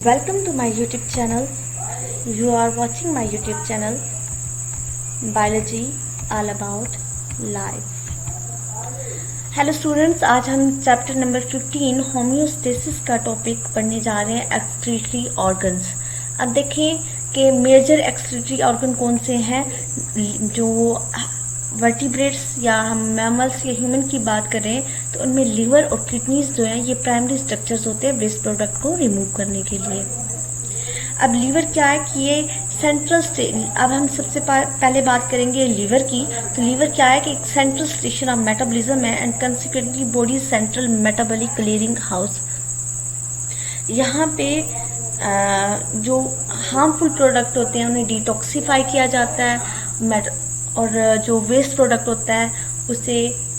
Welcome to my YouTube channel. You are watching my YouTube channel Biology All About Life. Hello students, आज हम chapter number 15 homeostasis का topic पढ़ने जा रहे हैं, एक्सक्रीटरी ऑर्गन्स। अब देखें कि मेजर एक्सक्रीटरी ऑर्गन कौन से हैं। जो वर्टिब्रेट्स या हम मैमल्स या ह्यूमन की बात करें तो उनमें लिवर और किडनीज जो हैं ये प्राइमरी स्ट्रक्चर्स होते हैं वेस्ट प्रोडक्ट को रिमूव करने के लिए। अब लीवर क्या है कि ये सेंट्रल अब हम सबसे पहले बात करेंगे लीवर की। तो लीवर क्या है कि एक सेंट्रल स्टेशन ऑफ मेटाबॉलिज्म है and consequently body central metabolic clearing house. यहाँ पे जो हार्मफुल प्रोडक्ट होते हैं उन्हें डिटॉक्सिफाई किया जाता है और जो वेस्ट प्रोडक्ट होता है उसे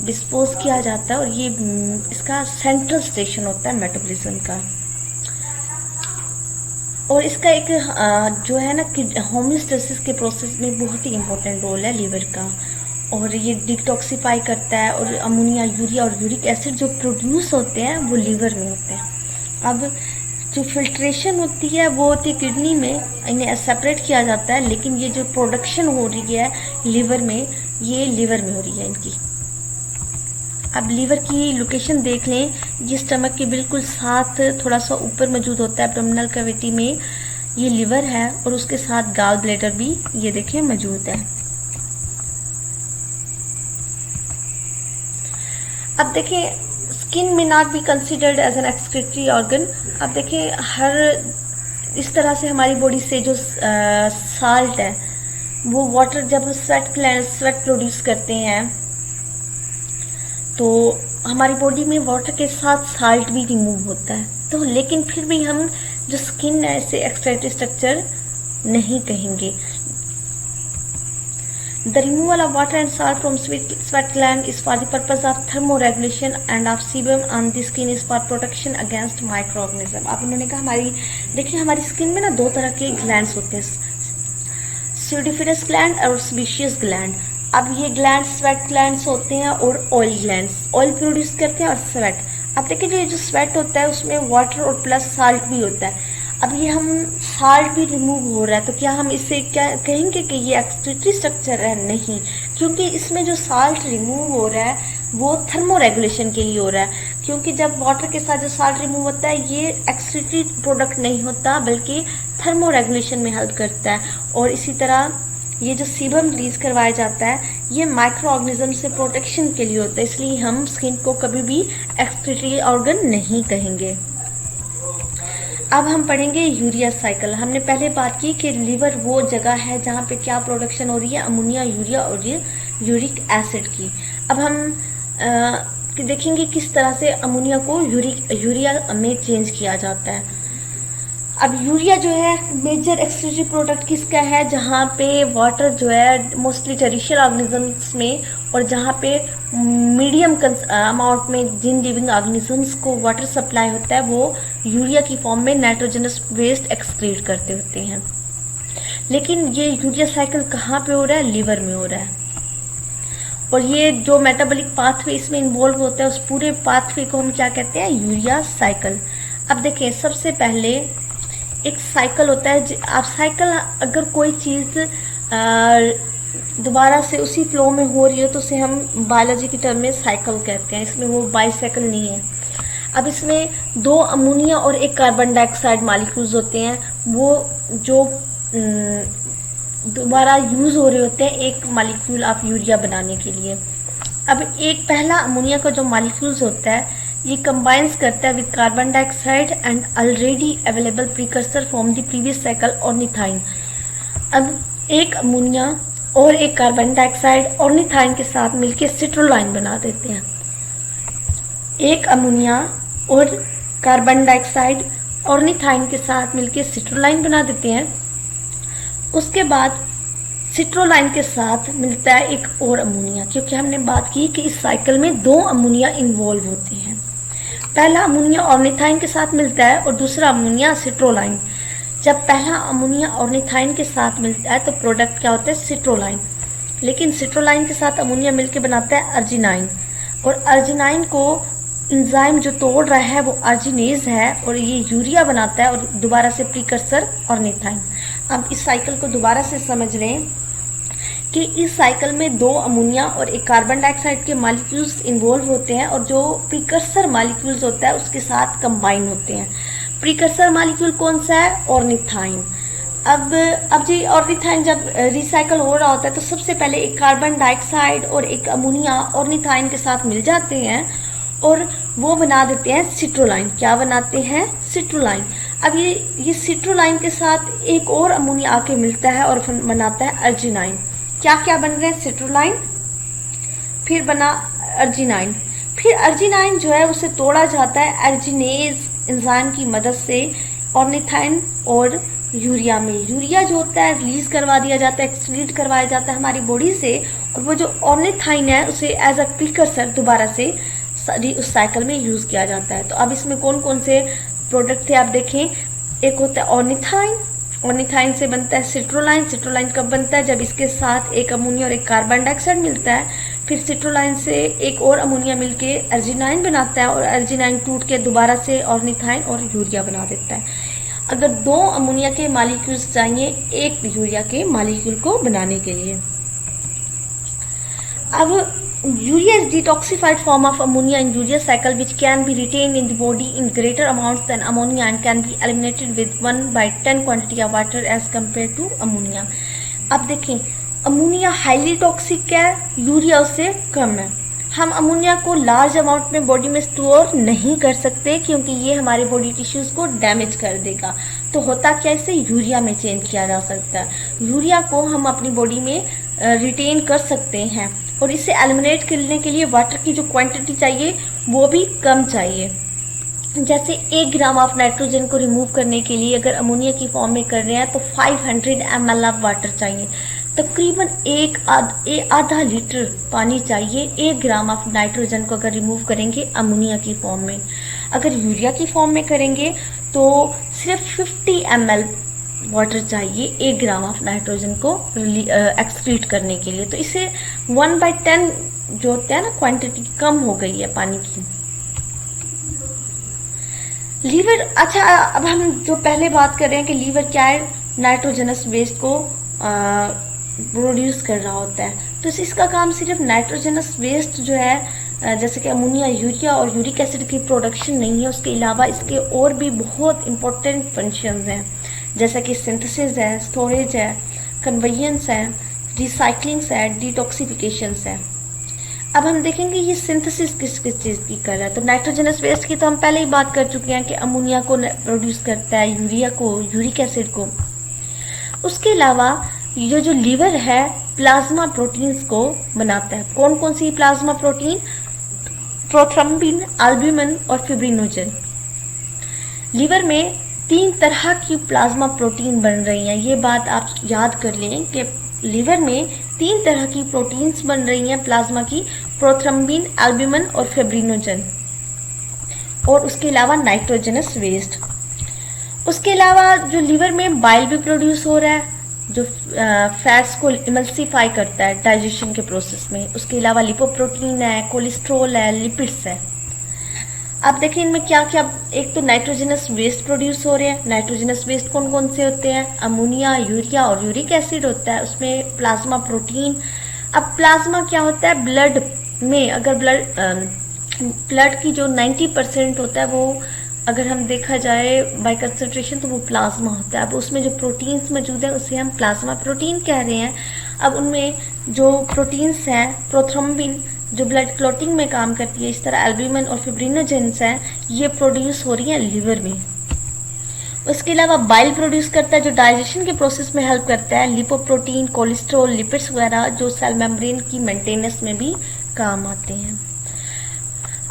डिस्पोज किया जाता है, और ये इसका सेंट्रल स्टेशन होता है मेटाबॉलिज्म का। और इसका एक जो है ना कि होम्योस्टेसिस के प्रोसेस में बहुत ही इंपॉर्टेंट रोल है लीवर का, और ये डिटॉक्सिफाई करता है। और अमोनिया, यूरिया और यूरिक एसिड जो प्रोड्यूस होते हैं वो लीवर में होते हैं। अब जो फिल्ट्रेशन होती है वो होती है किडनी में, इन्हें सेपरेट किया जाता है, लेकिन ये जो प्रोडक्शन हो रही है लिवर में, ये लिवर में हो रही है इनकी। अब लीवर की लोकेशन देख लें, ये स्टमक के बिल्कुल साथ थोड़ा सा ऊपर मौजूद होता है एब्डोमिनल कैविटी में, ये लिवर है, और उसके साथ गॉल ब्लैडर भी ये देखिए मौजूद है। अब देखें स्किन में not be considered as an excretory organ. अब देखें हर इस तरह से हमारी बॉडी से जो साल्ट है वो वाटर, जब स्वेट प्रोड्यूस करते हैं तो हमारी बॉडी में वाटर के साथ साल्ट भी रिमूव होता है। तो लेकिन फिर भी हम जो स्किन है इसे एक्सक्रीटरी स्ट्रक्चर नहीं कहेंगे। The removal of water and salt from sweat gland is for the purpose of thermoregulation and of sebum on the skin is for protection against microorganism। अब उन्होंने कहा देखिए हमारी स्किन में ना दो तरह के ग्लैंड्स होते हैं, स्यूडोफिलस ग्लैंड और सीबेशियस ग्लैंड। अब ये ग्लैंड स्वेट ग्लैंड्स होते हैं और ऑयल ग्लैंड्स, ऑयल प्रोड्यूस करते हैं और स्वेट। अब देखिए जो स्वेट होता है उसमें वाटर और प्लस साल्ट भी होता है। अब ये हम साल्ट भी रिमूव हो रहा है, तो क्या हम इसे क्या कहेंगे कि ये एक्सक्रीटरी स्ट्रक्चर है? नहीं, क्योंकि इसमें जो साल्ट रिमूव हो रहा है वो थर्मो रेगुलेशन के लिए हो रहा है। क्योंकि जब वाटर के साथ जो साल्ट रिमूव होता है ये एक्सक्रीटरी प्रोडक्ट नहीं होता बल्कि थर्मो रेगुलेशन में हेल्प करता है। और इसी तरह ये जो सीबम रिलीज करवाया जाता है ये माइक्रो ऑर्गेनिज्म से प्रोटेक्शन के लिए होता है, इसलिए हम स्किन को कभी भी एक्सक्रीटरी ऑर्गन नहीं कहेंगे। अब हम पढ़ेंगे यूरिया साइकिल। हमने पहले बात की कि लीवर वो जगह है जहाँ पे क्या प्रोडक्शन हो रही है, अमोनिया, यूरिया और यूरिक एसिड की। अब हम देखेंगे किस तरह से अमोनिया को यूरिया में चेंज किया जाता है। अब यूरिया जो है मेजर एक्सक्रीटरी प्रोडक्ट किसका है, जहाँ पे वाटर जो है मोस्टली टेरिशियल ऑर्गेनिजम्स में, और जहाँ पे मीडियम अमाउंट में जिन लिविंग ऑर्गेनिजम्स को वाटर सप्लाई होता है वो यूरिया की फॉर्म में नाइट्रोजनस वेस्ट एक्सक्रीट करते होते हैं। लेकिन ये यूरिया साइकिल कहाँ पे हो रहा है? लिवर में हो रहा है। और ये जो मेटाबॉलिक पाथवे इसमें इन्वॉल्व होता है उस पूरे पाथवे को हम क्या कहते हैं? Urea cycle. अब देखें सबसे पहले एक साइकिल होता है। आप साइकिल, अगर कोई चीज दोबारा से उसी फ्लो में हो रही हो तो उसे हम बायोलॉजी की टर्म में साइकिल कहते हैं, इसमें वो बाइसाइकिल नहीं है। अब इसमें दो अमोनिया और एक कार्बन डाइऑक्साइड मॉलिक्यूल्स होते हैं, वो जो दोबारा यूज हो रहे होते हैं एक मॉलिक्यूल ऑफ यूरिया बनाने के लिए। अब एक पहला अमोनिया का जो मॉलिक्यूल्स होता है ये कंबाइंस करता है with carbon dioxide and already available precursor from the previous cycle ornithine. अब एक अमोनिया और एक कार्बन डाइऑक्साइड ऑर्निथाइन के साथ मिलकर सिट्रोलाइन बना देते हैं। एक अमोनिया और कार्बन डाइऑक्साइड ऑर्निथाइन के साथ मिलकर सिट्रोलाइन बना देते हैं। उसके बाद सिट्रोलाइन के साथ मिलता है एक और अमोनिया, क्योंकि हमने बात की कि इस साइकिल में दो अमोनिया इन्वॉल्व होते हैं। पहला अमोनिया ऑर्निथाइन के साथ मिलता है और दूसरा अमोनिया सिट्रोलाइन। जब पहला अमोनिया ऑर्निथाइन के साथ मिलता है तो प्रोडक्ट क्या होता है? सिट्रोलाइन। लेकिन सिट्रोलाइन के साथ अमोनिया मिलकर बनाता है अर्जिनाइन, और अर्जिनाइन को इंजाइम जो तोड़ रहा है वो अर्जिनेज है और ये यूरिया बनाता है और दोबारा से प्रीकर्सर ऑर्निथाइन। अब इस साइकिल को दोबारा से समझ लें कि इस साइकिल में 2 अमोनिया और एक कार्बन डाइऑक्साइड के मॉलिक्यूल्स इन्वॉल्व होते हैं और जो प्रीकर्सर मॉलिक्यूल्स होता है उसके साथ कंबाइन होते हैं। प्रीकर्सर मॉलिक्यूल कौन सा है? ऑर्निथाइन। अब जी ऑर्निथाइन जब रिसाइकल हो रहा होता है तो सबसे पहले एक कार्बन डाइऑक्साइड और एक अमोनिया ऑर्निथाइन के साथ मिल जाते हैं और वो बना देते हैं सिट्रोलाइन। क्या बनाते हैं? सिट्रोलाइन। अब ये सिट्रोलाइन के साथ एक और अमोनिया आके मिलता है और बनाता है अर्जिनाइन। क्या क्या बन रहे हैं? सिट्रोलाइन, फिर बना अर्जिनाइन, फिर अर्जिनाइन जो है उसे तोड़ा जाता है अर्जिनेज एंजाइम की मदद से ऑर्निथाइन और यूरिया में। यूरिया जो होता है रिलीज करवा दिया जाता है, एक्सक्रीट करवाया जाता है हमारी बॉडी से और वो जो ऑर्निथाइन है उसे एज अ प्रीकर्सर दोबारा से उस साइकिल में यूज किया जाता है। तो अब इसमें कौन कौन से प्रोडक्ट थे आप देखें। एक होता है ऑर्निथाइन, ऑर्निथाइन से बनता है सिट्रोलाइन। सिट्रोलाइन कब बनता है? जब इसके साथ एक अमोनिया और एक कार्बन डाइऑक्साइड मिलता है। फिर सिट्रोलाइन से एक और अमोनिया मिलके अर्जिनाइन बनाता है और अर्जिनाइन टूट के दोबारा से ऑर्निथाइन और यूरिया बना देता है। अगर 2 अमोनिया के मॉलिक्यूल्स चाहिए एक यूरिया के मॉलिक्यूल को बनाने के लिए। अब urea is detoxified form of ammonia in urea cycle which can be retained in the body in greater amounts than ammonia and can be eliminated with 1/10 quantity of water as compared to ammonia। अब देखें ammonia highly toxic है, urea उससे कम है। हम ammonia को large amount में body में store नहीं कर सकते क्योंकि ये हमारे बॉडी टिश्यूज को डैमेज कर देगा। तो होता क्या, इसे यूरिया में चेंज किया जा सकता है। यूरिया को हम अपनी बॉडी में रिटेन कर सकते हैं और इसे एलिमिनेट करने के लिए वाटर की जो क्वांटिटी चाहिए वो भी कम चाहिए। जैसे 1 ग्राम ऑफ नाइट्रोजन को रिमूव करने के लिए अगर अमोनिया की फॉर्म में कर रहे हैं तो 500 ml ऑफ वाटर चाहिए। तकरीबन आधा लीटर पानी चाहिए 1 ग्राम ऑफ नाइट्रोजन को अगर रिमूव करेंगे अमोनिया की फॉर्म में। अगर यूरिया की फॉर्म में करेंगे तो सिर्फ 50 ml वाटर चाहिए 1 ग्राम ऑफ नाइट्रोजन को एक्सक्रीट करने के लिए। तो इससे 1/10 जो होता है ना क्वांटिटी कम हो गई है पानी की। लीवर, अच्छा अब हम जो पहले बात कर रहे हैं कि लीवर क्या है, नाइट्रोजनस वेस्ट को प्रोड्यूस कर रहा होता है। तो इसका काम सिर्फ नाइट्रोजनस वेस्ट जो है जैसे कि अमोनिया, यूरिया और यूरिक एसिड की प्रोडक्शन नहीं है, उसके अलावा इसके और भी बहुत इंपॉर्टेंट फंक्शंस हैं जैसे कि सिंथेसिस है, स्टोरेज है, कन्वेयंस है, रिसाइकलिंग है, डिटॉक्सिफिकेशंस है। अब हम देखेंगे ये सिंथेसिस किस किस चीज़ की कर रहा है। तो नाइट्रोजनस वेस्ट की तो हम पहले ही बात कर चुके हैं कि अमोनिया को प्रोड्यूस करता है, यूरिया को, यूरिक एसिड को। उसके अलावा ये जो लीवर है प्लाज्मा प्रोटीन्स को बनाता है। कौन कौन सी प्लाज्मा प्रोटीन? प्रोथ्रम्बिन, एल्ब्यूमिन और फिब्रिनोजन। लीवर में 3 तरह की प्लाज्मा प्रोटीन बन रही हैं। ये बात आप याद कर लें कि लीवर में 3 तरह की प्रोटीन्स बन रही हैं प्लाज्मा की, प्रोथ्रम्बिन, एल्ब्यूमिन और फिब्रिनोजन, और उसके अलावा नाइट्रोजनस वेस्ट। उसके अलावा जो लीवर में बाइल भी प्रोड्यूस हो रहा है जो फैट्स को इमल्सिफाई करता है डाइजेशन के प्रोसेस में। उसके अलावा लिपोप्रोटीन है, कोलेस्ट्रॉल है, लिपिड्स है। अब देखिए इनमें क्या क्या, एक तो नाइट्रोजनस वेस्ट प्रोड्यूस हो रहे हैं। नाइट्रोजनस वेस्ट कौन कौन से होते हैं? अमोनिया, यूरिया और यूरिक एसिड होता है। उसमें प्लाज्मा प्रोटीन। अब प्लाज्मा क्या होता है? ब्लड में अगर ब्लड की जो 90% होता है वो अगर हम देखा जाए बाय कंसंट्रेशन तो वो प्लाज्मा होता है। अब उसमें जो प्रोटीन्स मौजूद है उसे हम प्लाज्मा प्रोटीन कह रहे हैं। अब उनमें जो प्रोटीन्स हैं, प्रोथ्रम्बिन जो ब्लड क्लॉटिंग में काम करती है, इस तरह एल्ब्यूमिन और फिब्रिनोजेंस हैं, ये प्रोड्यूस हो रही है लिवर में। उसके अलावा बाइल प्रोड्यूस करता है जो डाइजेशन के प्रोसेस में हेल्प करता है। लिपोप्रोटीन, कोलेस्ट्रॉल, लिपिड्स वगैरह जो सेल मेम्ब्रेन की मेंटेनेंस में भी काम आते हैं।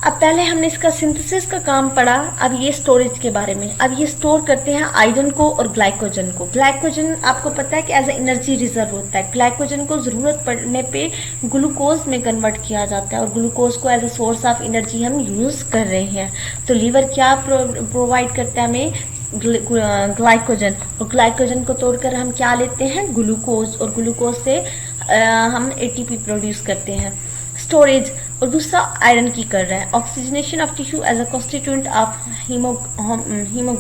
अब पहले हमने इसका सिंथेसिस का काम पढ़ा, अब ये स्टोरेज के बारे में। अब ये स्टोर करते हैं आयरन को और ग्लाइकोजन को। ग्लाइकोजन आपको पता है कि एज ए एनर्जी रिजर्व होता है। ग्लाइकोजन को जरूरत पड़ने पे ग्लूकोज में कन्वर्ट किया जाता है और ग्लूकोज को as a source of energy हम यूज कर रहे हैं। तो लीवर क्या प्रोवाइड करता है हमें? ग्लाइकोजन, और ग्लाइकोजन को तोड़कर हम क्या लेते हैं? ग्लूकोज, और ग्लूकोज से हम एटीपी प्रोड्यूस करते हैं। स्टोरेज, और दूसरा आयरन की कर रहा है। Oxygenation of tissue as a constituent of haemoglobin